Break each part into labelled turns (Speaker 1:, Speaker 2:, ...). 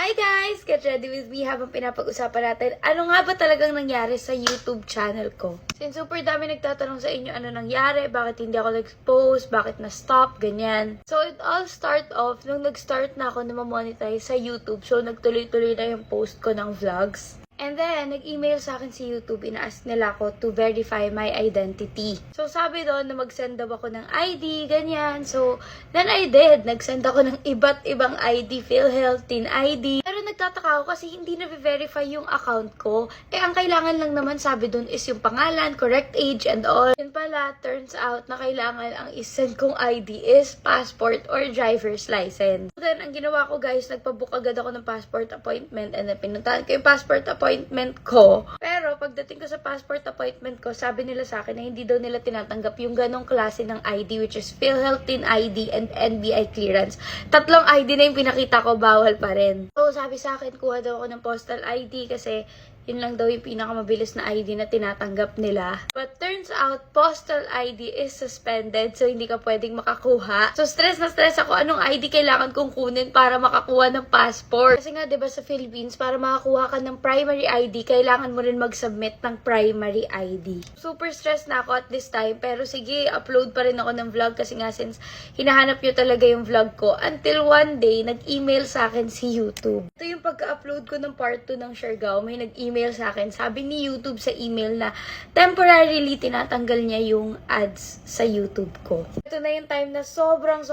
Speaker 1: Hi guys! Get ready with me habang pinapag-usapan natin ano nga ba talagang nangyari sa YouTube channel ko. Since super dami nagtatanong sa inyo ano nangyari, bakit hindi ako nag-post, bakit na-stop, ganyan. So it all start off nung nag-start na ako na ma-monetize sa YouTube. So nagtuloy-tuloy na yung post ko ng vlogs. And then, nag-email sa akin si YouTube, ina-ask nila ako to verify my identity. So, sabi doon na mag-send daw ako ng ID, ganyan. So, then I did. Nag-send ako ng iba't ibang ID, PhilHealth, Teen ID. Pero nagtataka ako kasi hindi na-verify yung account ko. Ang kailangan lang naman sabi doon is yung pangalan, correct age, and all. Yun pala, turns out na kailangan ang isend kong ID is passport or driver's license. So, then, ang ginawa ko guys, nagpabook agad ako ng passport appointment and then pinuntahan ko yung passport appointment ko. Pero pagdating ko sa passport appointment ko, sabi nila sa akin na hindi daw nila tinatanggap yung ganong klase ng ID, which is PhilHealth, Teen ID, and NBI clearance. Tatlong ID na yung pinakita ko, bawal pa rin. So sabi sa akin, kuha daw ako ng postal ID kasi yun lang daw yung pinakamabilis na ID na tinatanggap nila. But turns out, postal ID is suspended, so hindi ka pwedeng makakuha. So stress na stress ako, anong ID kailangan kong kunin para makakuha ng passport. Kasi nga, diba sa Philippines, para makakuha ka ng primary ID, kailangan mo rin mag-submit ng primary ID. Super stress na ako at this time, pero sige, upload pa rin ako ng vlog kasi nga since hinahanap nyo talaga yung vlog ko. Until one day, nag-email sa akin si YouTube. Ito yung pagka-upload ko ng part 2 ng Siargao, may nag-email sa akin. Sabi ni YouTube sa email na temporarily tinatanggal niya yung ads sa YouTube ko. Ito na yung time na sobrang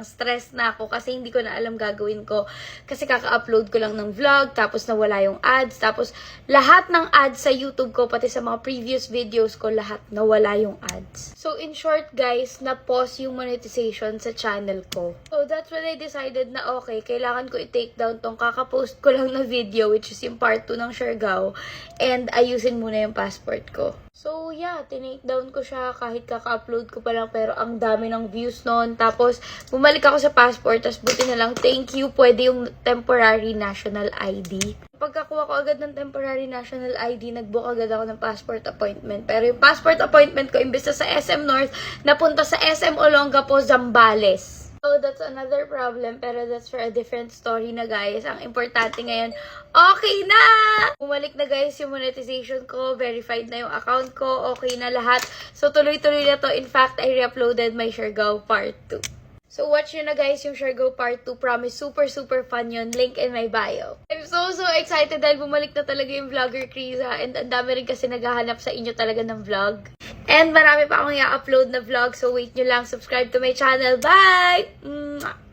Speaker 1: stress na ako kasi hindi ko na alam gagawin ko. Kasi kaka-upload ko lang ng vlog, tapos nawala yung ads, tapos lahat ng ads sa YouTube ko, pati sa mga previous videos ko, lahat nawala yung ads. So in short guys, na-pause yung monetization sa channel ko. So that's when I decided na okay, kailangan ko i-take down tong kaka-post ko lang na video, which is yung part 2 ng Siargao, and ayusin muna yung passport ko. So yeah, tinake down ko siya kahit kaka-upload ko pa lang, pero ang dami ng views nun. Tapos bumalik ako sa passport, tapos buti na lang, thank you, pwede yung temporary national ID. Pagkakuha ko agad ng temporary national ID, nag-book agad ako ng passport appointment. Pero yung passport appointment ko, imbes na sa SM North, napunta sa SM Olongapo, Zambales. So, that's another problem, pero that's for a different story na guys. Ang importante ngayon, okay na! Bumalik na guys yung monetization ko, verified na yung account ko, okay na lahat. So, tuloy-tuloy na to. In fact, I re-uploaded my Siargao part 2. So, watch nyo na guys yung Siargao part 2. Promise, super fun yun. Link in my bio. I'm so excited dahil bumalik na talaga yung vlogger Kriza. And ang dami rin kasi naghahanap sa inyo talaga ng vlog. And marami pa akong i-upload na vlog. So, wait nyo lang. Subscribe to my channel. Bye! Mwah!